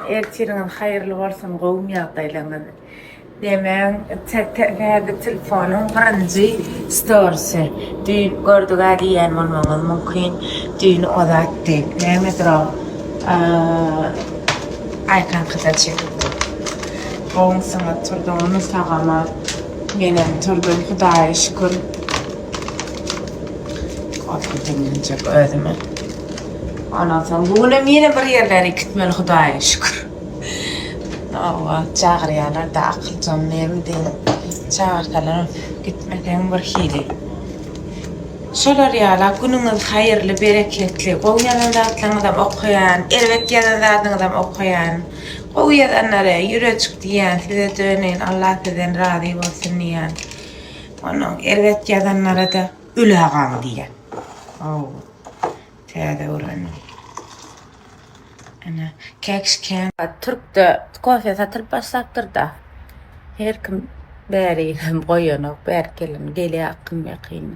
Ertirinin hayırlı olsun qowum ýagdaýlaryňyz. Demäň, näde telefonum birinji storiesi. Dün gördük diýen bolmaňyz mümkin. Dün ozatdy. Nämedir o? Aykan kıza çekildi. Qowum sana turduğunu sagama. Menem turdum, Hudaýa şükür. Dinlenecek özüme. Ondan sonra bugün yine bir yerlere gitmeli Hudaýa şükür. Allah çağırýarlar da akyljam nemdi. Çağırsalar gitmeden bir hili. Şolar ýala günüňiz hayırlı, bereketli. Goýanan zatlaryňyzam okuyan, erwet ýalan zatlaryňyzam okuyan. Goýadanlara ýürejik diýen, size dönen, Allah sizden razy bolsun diýen. Onuň erwet ýalanlara da ülägaň diýen. Täze öğrendim. Ana keksken Türk'te kofe satıp başlattır da. Her kim bärihem goýanyk, bärkelin gele akyn ýakyn.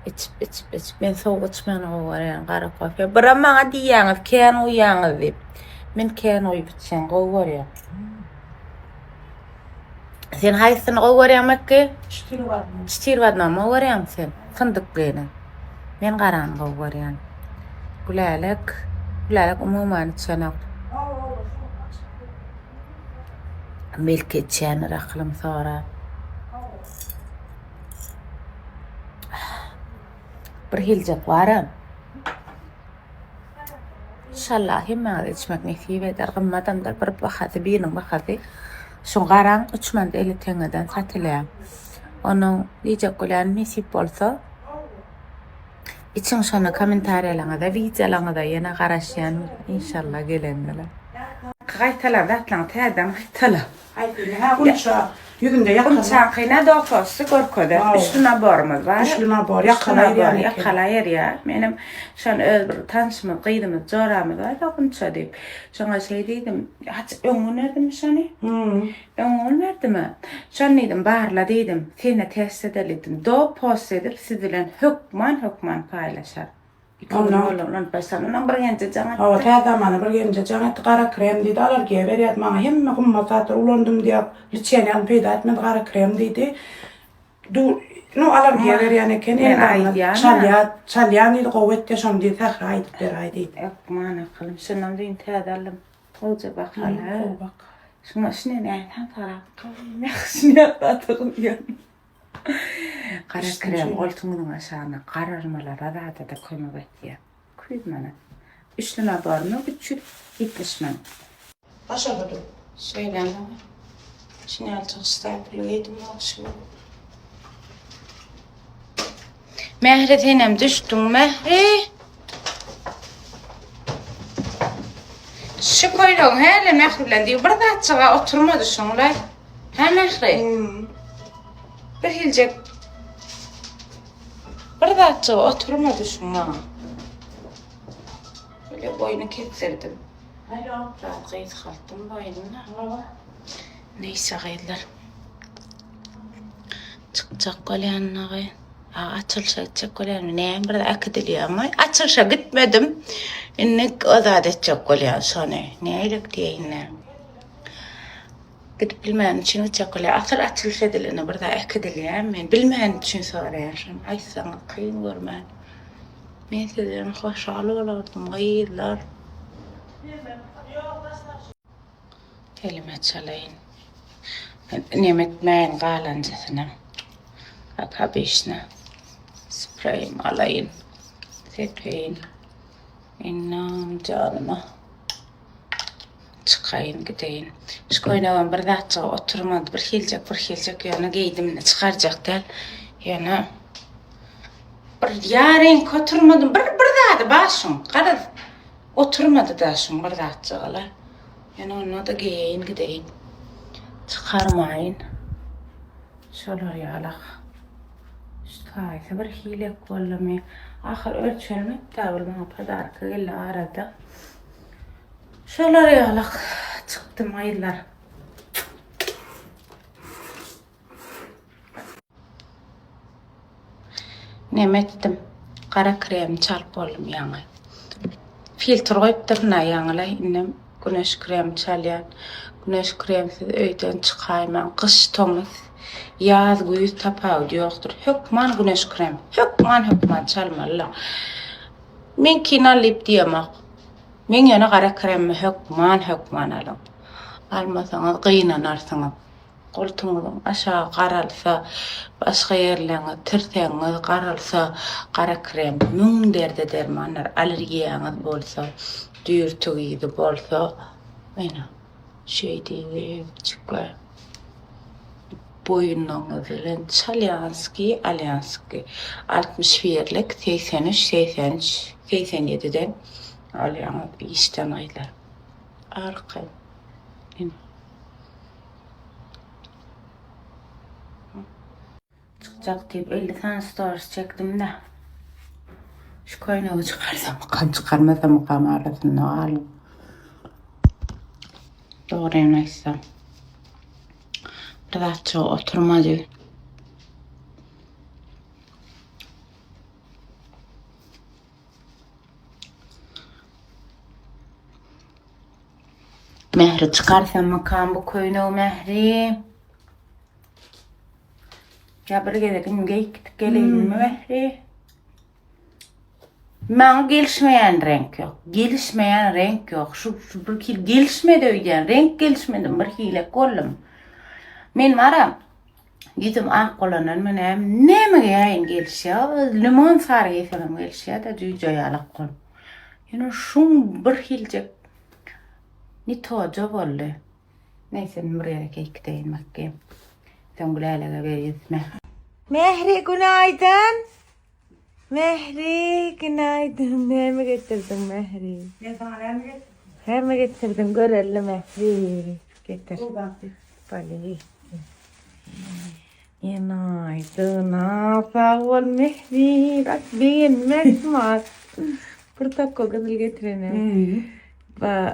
İç. Men soğuk içmän goýarýan gara kofe. Bir maňa diýäňiz, kän uýaňyz diýip. Men kän uýup içen goýarýan. Sen haýsyny goýarýanmaky? Ştirwadna mı goýarýan sen? Fındık bilen. Men garan goýarýan. Gülälik umuman içenek. Milk içen raklym sonra. Bir hiljek baram. İnşallah hemme içmek nesip eder. Gymmadan da bir bahaty biriniň bahaty. Şoň garan 3 mand 50 teňeden satylýar. Onuň diýjek bolan nesip bolsa İçin şonu kommentariýalaryňyza, wideolaryňyza ýene garaşýan inşallah gelenler. Gaýtalar zatlaň täzem gaýtalar. Ha unça yüzünde yakın. Unça kıyna dokusu gorkoda. Üstüne borumuz var. Üstüne bor. Yakalayır ya. Benim şan öz bir tanışmız, qıydımız, coramız var da unça deyip. Şana şey deydim, haç öňüň nerdim şani? Öňüň nerdimi? Şan deydim, barla deydim, seni test edelidim. Do post edip siz bilen hükman paylaşar. Ondan başlanılan bir gence canat. O täzemany bir gence canat gara krem diýdi, alar geberýär maňa hemme gymmatatlar ulandım diýip, liçeni alyp peýda etmedi gara krem diýdi. No alar geberýän eken çalýan diýdi, gowetde şonu diýdi, tähir aýdyp beray diýdi. Mana kılım, şundan diýin täzelim. Olja bakala. Şuna näme tara? Näme atagym ýa. Qara krem oltuňyň aşagyna qararmalar da koymak etdi. Kuýd mana. Üstüne barmy 370 man. Başardy. Şeýle. Şeýle çystaply edip şu. Mehri tenem düşdüň Mehri. Şu koýlaň hele Mehri bilen diýip bir zatçyga oturmady şoňlay. Ha Mehri. Bir hiljek bir zatçyga oturmady şoňa. Böyle boýny kestirdim. Rahat gıyız kalktım boynuna. Neyse gıydılar. Çıkacak kolyanına gıyın. Açılışa gidecek kolyanına. Neyim bir de akıdılıyor ama. Açılışa gitmedim. İnnek o da edecek kolyan sonra. Neylik diyeyim ne. Gidip bilmeyen için gidecek kolyan. Asıl açılış edilene bir de akıdılıyor. Ben bilmeyen için sonra yaşam. Ay sana kıyın görmen. Ben sizlerin hoşalı olurdum. Gıydılar. Kelime çalayın. Nimet meğen qalancasına. Akabişne. Spreyim alayın. Tepeyin. İnnam canıma. Çıkayın gideyin. Şu koynavan bir zatça oturmadı. Bir hiljek yana giydim ne çıkaracak del. Yana. Bir yarın oturmadım. Bir zatı başım. Qarız. Oturmadı da şun bir zatça qala. Yani onu da giyin gideyin. Çıkarmayın. Şolar yalaq. İşte bir hilek kollamayı. Ahir ölçülmek de bilmem padarka gelle arada. Şolar yalaq. Çıktım aylar. Nemetdim. Qara krem çalıp oldum yaňy. Filtr goýup durna yaňylay innem güneş kremi çalyan. Güneş kremsiz öyden çıkayman. Kış toňuz, ýaz güýüz tapawdy ýokdur. Hökman güneş kremi. Hökman çalmaly. Men kinalyp diýemek. Men ýene gara kremi hökman alyň. Almasaňyz gynanarsyňyz. Goltuňyzyň aşağı garalsa, başga ýerleňe tirseňiz garalsa, gara krem müň derde dermanlar, alergiýaňyz bolsa, düýürtügiýdi bolsa, mena şeýdi çykga. Boyunlarınız bilen Çalyanski, Alyanski 61'lik 83, 87'den alyanız işten aylar. Arka. Çıkacak deyip 50 tane stories çektim de. Şu koynağı çıkarmasam kamerasını alın. Doğru neyse. Biraz çok oturmadı. Mehri çıkarsam makam bu koynağı Mehri. Ya bir gidelim geyik gelelim mi Mehri? Bana gelişmeyen renk yok. Şu bir kil gelişmedi öyle. Renk gelişmedi bir hile kollum. Men mara gidip akolanan menem neme ýaýyn gelişýär. Limon sarı ýesenem gelişýär da joýalak kol. Ýene şuň bir hiljek ni toja boldy. Neyse bir ýere gitmeýin makkem. Sen gülälega berýärmi? Mehri günaydın. Mehri günaydın. Neme getirdin Mehri? Ne sana ne mi getirdin? Hem getirdin görelli Mehri. Getir. Bali. Günaydın. Sağ ol Mehri. Bak beğenmek var. Burada kokadıl getirene.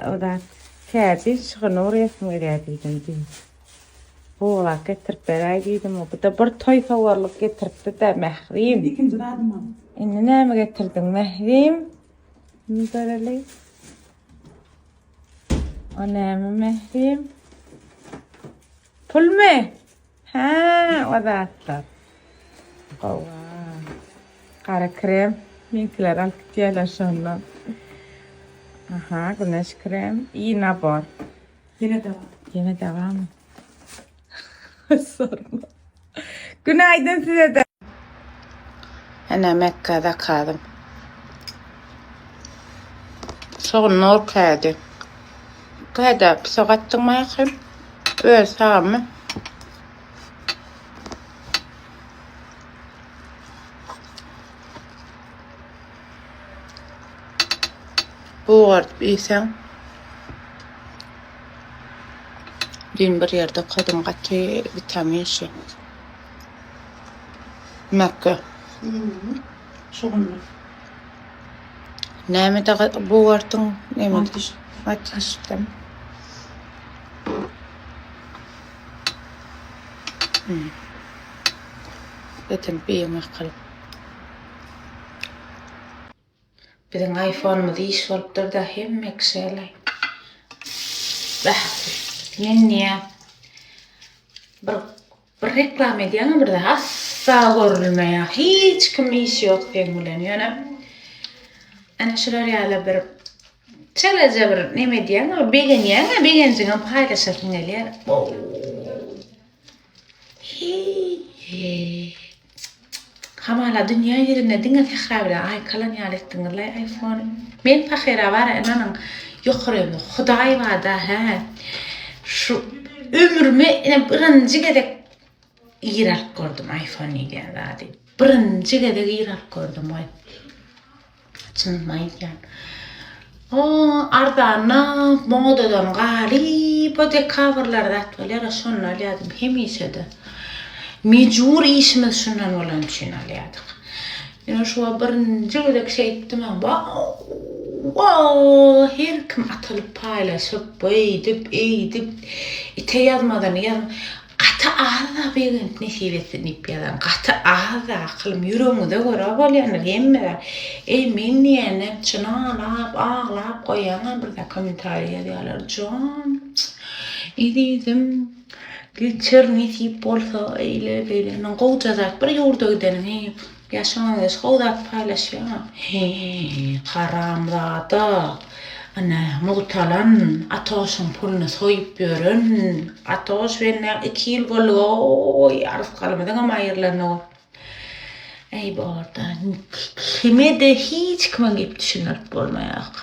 O da kâdi şıkını oraya sınırıyordum. Ola getirip beraydım. Bu da bir toyfa varlık getirip de Mehri'yim. İkinci radım aldım. Ne mi getirdin Mehri'yim? Müdareli. O ne mi Mehri'yim? Pul mu? Ha, o da atlar. Ova. Kara krem. Minkiler alıp diyorlar şundan. Aha, güneş krem. İyi nabor. Yine devam. Sorma. Günaydın size de. Ana Mekke'de kaldım. Sonra nur kaydı. Kaydı psoğattın mı yakayım? Öyle sağ mı? Bu var iyisen. Dün bir yerde koydum katı vitamin şey. Mekke. Şuğunlu. Näme de bu vartın? Näme? Ateşten. Zaten bir yemek kalıp. Bizim iPhone'umuz iş olup durdu hem mekşelay. Men niye? Bir reklam ediyen bir de asla görülmeye. Hiç kim iş yok fengülen. Yani ana şular yala bir çalaca bir neme diyen ama begenciğin paylaşasın eliyer. Hamala dünya yerine dinle tekrarla ay kalan yalettin la iPhone. Men fakira var enaның yukarı Huday var da ha. Şu ömrüme birinci gedek iyirak gördüm iPhone ile zaten. Birinci gedek iyirak gördüm ay. Çınmayken. O ardana modadan galip o de coverlar atvalar şunlar yadım hemişe de. Mecbur işimiz şundan olan için alayadık. Yani şu birinci gedek şey ettim wow, her kim atılıp paylaşıp eğdip ite yazmadan ağda beğen nesibetini ipyadan qatı ağda aqlım yüreğimde göre bolýan hemme men diýene çynalap ağlap goýan bir de kommentaryýa diýerler jon idim geçer nesip bolsa eýle beýle gowjazat bir ýurda gidenim yaşanyň şowdat paýlaşýar haramzada ana muhtalan atoşun pulunu soyup gören atoş benne 2 ýyl bolýar arz galmadan ama aýyrlanyp ey borda kime de hiç kime gep düşünüp bolmaýak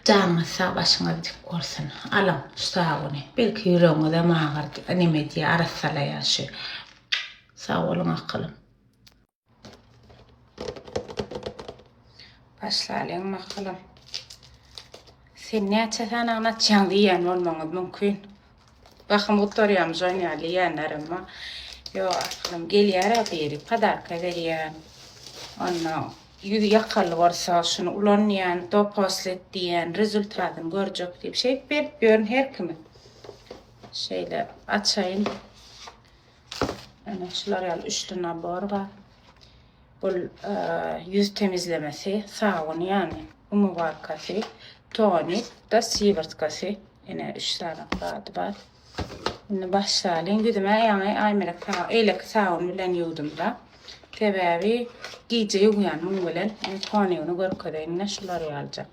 Canı sağ başına dik gorsun. Alam sağ onu. Belki yüreğine de mağar anime diye arasala yaşı. Sağ olun akılım. Başlayalım akılım. Sen ne açasan anlatacağın diyen olmanız mümkün. Bakın oturuyorum oynayalım ama yok akılım geliyor biri padarka veriyor. Onunla yüzü yakalı varsa şunu ulanmayan, dopaslet diyen, rezultatını görecek diye bir şey verip her kimi. Şöyle açayım. Yani şuraya üçlü nabor var. Bu yüz temizlemesi, sağın yani umuvarkası, tonik da sivertkası. Yine 3 tane kağıdı var. Şimdi başlayalım. Güdüme yani aymerek eylek sağın bilen yudumda. Tebevi giyce yuğuyanmın bilen koniyonu görkadayına şuları alacağım.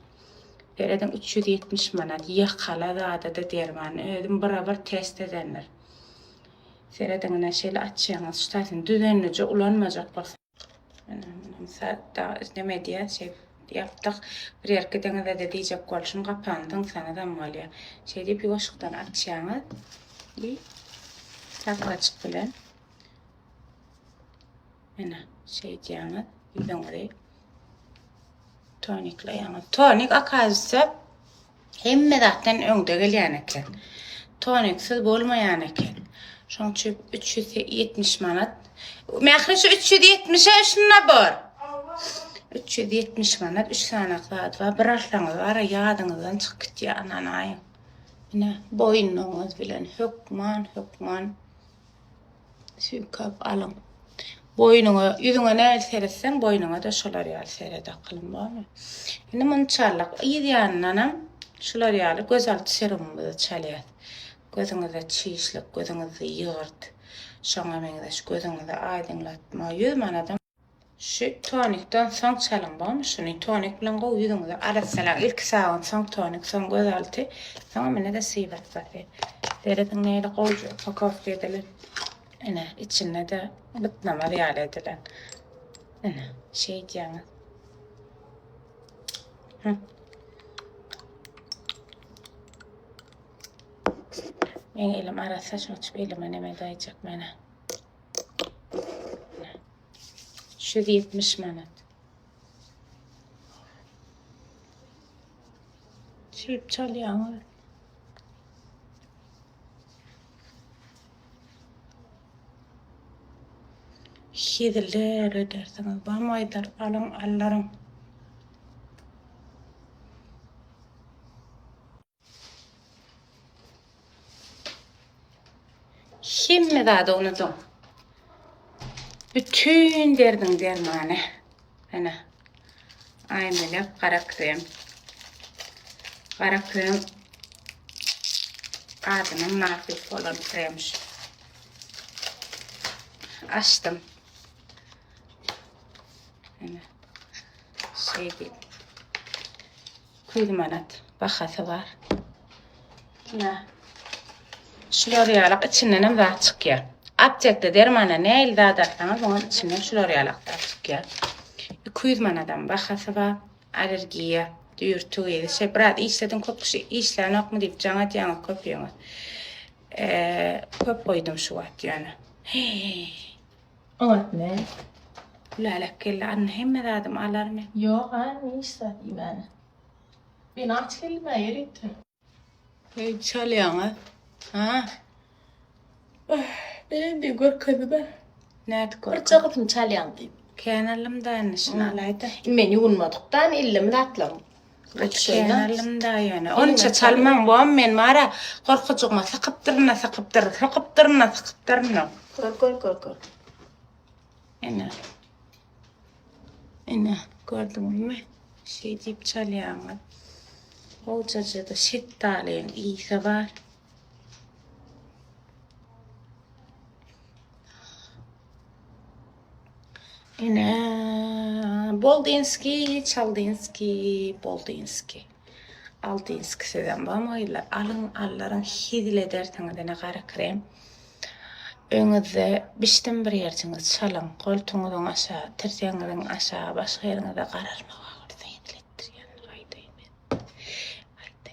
Dereden 370 manat yakala da derman ödüm beraber test edenler. Sereden şöyle açacağınız tutasın düzenlice ulanmayacak baksa. Mesela da ne diye şey yaptık. Bir erkekten de diyecek kolşun kapandın sana da malya. Şey deyip yoşuktan açacağınız. Tak açık bilen. Ana şey diyana yüzüne tonikle yana tonik akazsa hemme zaten öňde gelýän eken toniksiz bolmaýan eken şoň üçin 370 manat mähriş 370'e şuna bor 370 manat 3 tane kağıt var bir arlaňyz ara ýadyňyzdan çykyp gitýär anay ine boýnuňyz bilen hökman süýkap alın boynuna, yüzüne ne seretsen boynuna da şolar ýaly seret akylym barmy? Indi munçallyk ýa-ýanynam şolar ýaly göz alty serumyny çalýar. Gözüňizde çiýişlik, gözüňizde ýyrt. Şoňa meňde şu gözüňizde aýdynlatma ýüz manadam. Şu tonikdan soň çalyň barmy? Şuny tonik bilen gowy ýüzüňizde arasalar ilk saýan soň tonik, soň göz alty, soň mene de siwat bardy. Deretiň näde gowy pakaf edilir. Ana içinde de bıtlama riyal edilen. Ana şey diyana. Ben elim arasa şuç elime neme dayacak bana. Şu 70 manat. Şirip çalıyor. Hidiler edersiniz. Bamaydar alın allarım. Şimdi daha da unuttum. Bütün derdin dermanı. Ana. Aynen kara krem. Kara krem. Adının nafif olan kremmiş. Açtım. Şey değil. Kuydumanat. Bakası var. Ne? Şuları yalak içinden daha çıkıyor. Aptekte dermana ne elde adarsanız onun içinden şuları yalak daha çıkıyor. Kuydumanatdan bakası var. Alergiye, dürtüye, şey biraz işledim köp kişi işlerini yok mu deyip cana diyana köp yiyorlar. Köp koydum şu vat yani. Evet ne? Lalak kelle anne hemme dadım alarmı. Yok anne işte ben. Ben aç kelime yeriydi. Hey çalıyorsun ha? Ben de gör kadına. Nerede Bir korkun? çakıtım çalyan deyip. Kenarlım da annesini alaydı. Ben yunmadıktan illim datlam. Kenarım da yani. Onça çalmam bu men mara korkucuma sakıptırına. Gör. Ene gördün mü? Şey deyip çalyanlar. Hocacı da şit taleyin iyisi var. Ene Boldinski, Çaldinski, Boldinski. Aldinski seden bamaylar. Alların hidile dertine kara krem. Öňüzde biçdim bir ýerçiňiz çalyň, goltuňyzyň aşağı, tirseňiziň aşağı, başga ýeriňizde gararmaga gurdy ýetletdirýän gaýdaýmy. Haydi.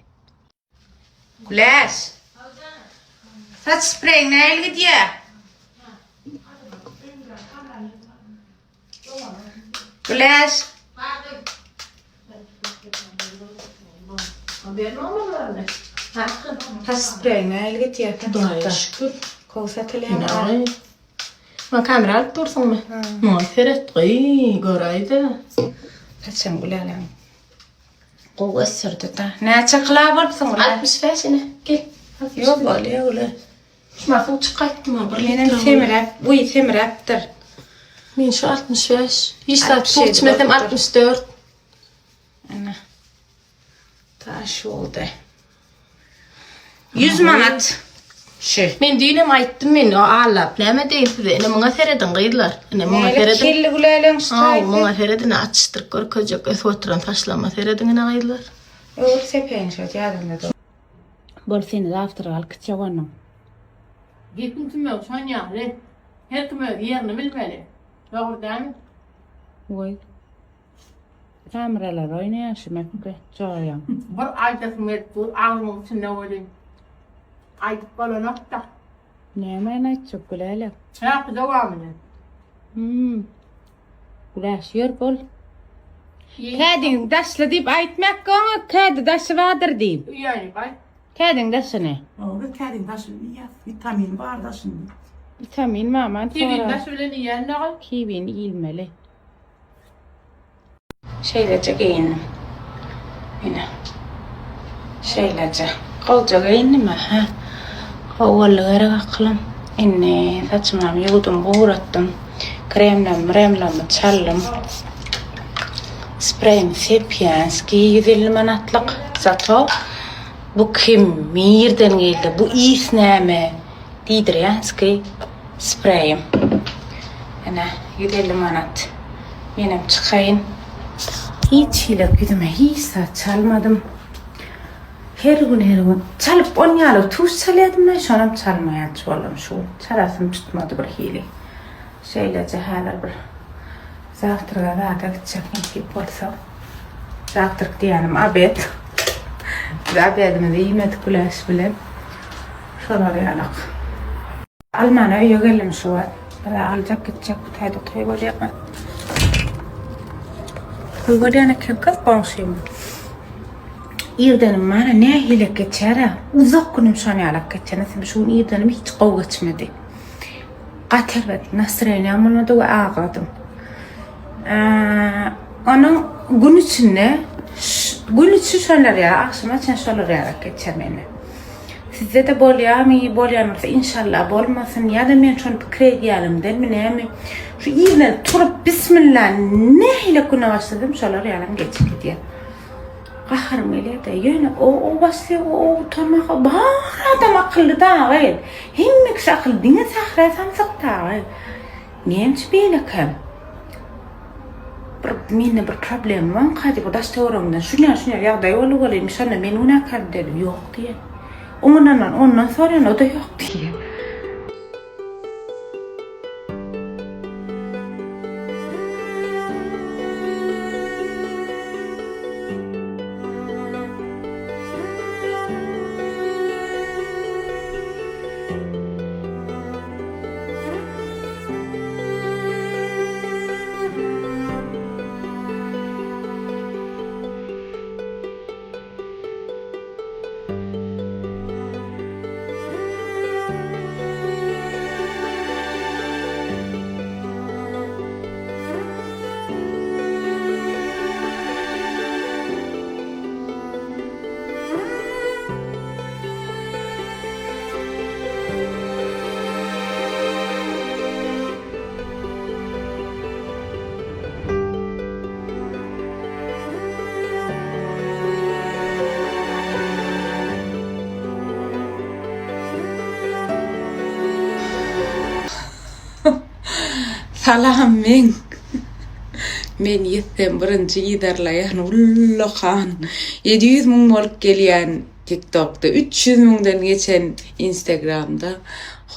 Güläş. Saç spreyň näil gidýär? Güläş. Haberin olmalar mı? Saç spreyň näil gidýär? Daya şükür. Kovsatylýan. Ma kamera alıp dursun mu? Ma feret göraydı. Saçın güläläň. Gowy sürdi da. Näçe kıla bolupsyň? 65 ne? Gel. Yok bolýar öyle. Şuna fuq çıkaytdım ha. Benim semirep, bu semirepdir. Men şu 65. Hiç de 67 tutmesem 64. Ana. Taş oldu. 100 manat. Şu. Men düýnem aýtdym men o alap. Näme diýip size? Ene muňa seredin gyýlar. Ene muňa seredin. Kelli güläläň Ay, şaýdy. muňa seredin açyşdyryp görkezek. Ösotran taşlama seredin ene gyýlar. Öwür sepeň şu ýadymda. Bol seni daftyra alyp gitjegoniň. Gittim tümme şan ýaly. Her kime ýerini bilmeli. Dogry dämi? Oy. Kameralar oynaýaşmyk joýam. Bir aýdasy metbu aňyň içinde bolýan. Aýdyp bolanokda. Näme näçe güläläň. Häp dowamyny. Güläş ýer bol. Kädiň daşly diýip aýtmak goňa kädi daşy wadyr diýip. Ýani bay. Kädiň daşyny. Oğlu kendin taşı vitamin var da şimdi. Vitamin maman Kibin sonra. daş bilen ýanlagy. Kibin ilmeli. Şeylece giyinim. Yine. Şeylece. Kolca giyinim ha. Ovalı akılım. İnne saçımdan yudum buğrattım. Kremlem çaldım. Spreyim sepyanski 150 manatlık. Zato bu kim mirden geldi. Bu is näme? Diýdir ýanski spreyim. Ana 150 manat. Benim çıkayın. Hiç hile güdüme hiç saat çalmadım. Her gün çalıp onyalı tuz çalıyordum da şonam çalmaya çoğalım şu. Çalasım tutmadı bir hile. Şeylece halar bir. Zaftırga da gidecektim ki bolsa. Zaftırk diyelim abed. Abedimi de yemedik güleş bile. Şolar yanak. Almana öye geldim şu an. Bana alacak gidecek bu tayda toy yapma. Hıvırıyana kız bağışıyım. İrdenim bana ne hile geçer? Uzak günüm şan yalak geçer. Nasıl şu irdenim hiç kov geçmedi. Qatervet nasrayni amılmadı ve ağladım. Onun gün içinde şunlar ya akşama sen şunlar yalak geçer beni. Sizde de bolýarmysa inşallah bolmasın ya da men şonu pikir edýälim dermi näme şu ýerden turup bismillah nähile güne başladım şolar ýalam geçip gidýär. Gahrym elede ýöne o başly o tamaga bar adam akylly da gaýl. Hemme kişi akylly diňe sahra samsakta. Näme beýlekem? Mene bir problem var. Kadi bu daş teorumdan şuňa ýagdaý bolup şonda men una kar dedim ýok diýe. Ondan sonra o da yok diye. Salam men. Men yettem birinci giderlayan Ullahan. 700.000 bolup gelýän TikTok'da, 300.000'den geçen Instagram'da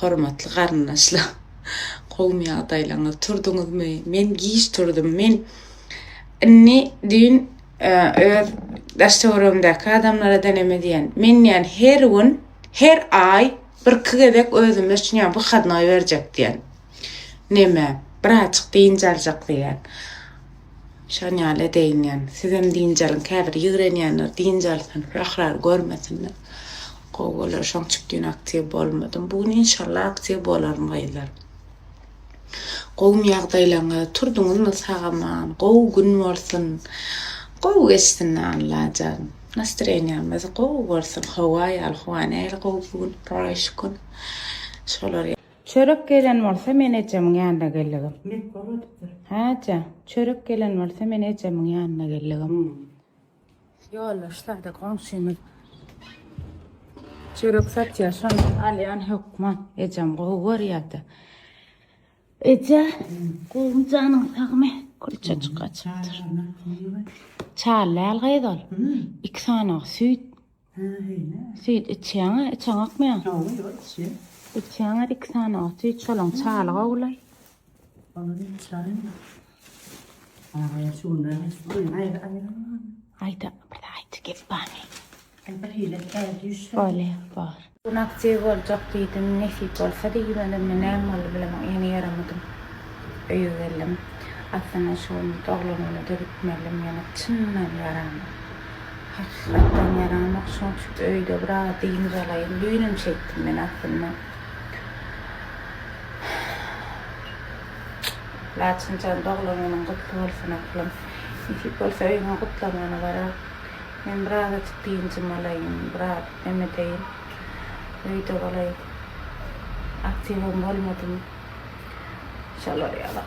hormatly garnaşlar. Gowum ýagdaýlaryňyz turduňyzmy? Men giş turdum. Men ne dün öz daşdorumdaky adamlara deneme diýen. Men ýani her gün, her ay bir kigedek özüme üçin ýa bu hadnaý berjek diýen. Neme? Bir açyk diýinjaljak diýen. Şan ýaly deýin. Sizem diýinjalyn käbir ýigrenýänler diýinjalsyn, rahlar görmesinler. Gowlar şoň çykdyn aktiw bolmadym. Bugün inşallah aktiw bolarym gaýlar. Gowum ýagdaýlaryňy turduňyzmy sagaman, gow gün bolsun. Gow geçsin anlajan. Настроениýamiz gow bolsun, hawa ýaly howanäl gow gün, raýşkyn. Şolar. Çörek gelen bolsa men ejemiň ýanyna gellegim. Haça, çörek gelen bolsa men ejemiň ýanyna gellegim. Ýolar şurada gomşymyz. Çörek satýar, şonu alýan hukman ejem gow görýärdi. Eje, gowum janyň sagmy, kurça çykaçypdyr. Çarlar gaýdal. 2 sanaň süýt. Süýt içýän akmaýan. Içýän 2 sanaň süýt şolaň çarlyga ulay. Ayda, bir ayda gep bani. Böyle var. Bu naktiye olacak dedim, nefik olsa deyimedim, nem oldu bilemem, yeni yaramadım. Öyle geldim. Aslında şu oğlanını da bitmedim, yani çınnan yaramam. Hakikaten yaramak, şu öyle bırak deyimiz alayım, düğünüm çektim ben aslında. Lakin can doğulanının kutlu olsun aklım. Nefik olsa öyle kutlamanı var. Ben bırak açık deyincim alayım, bırak demedeyim. Öyle olayım. Aktifim olmadım. İnşallah ya Allah.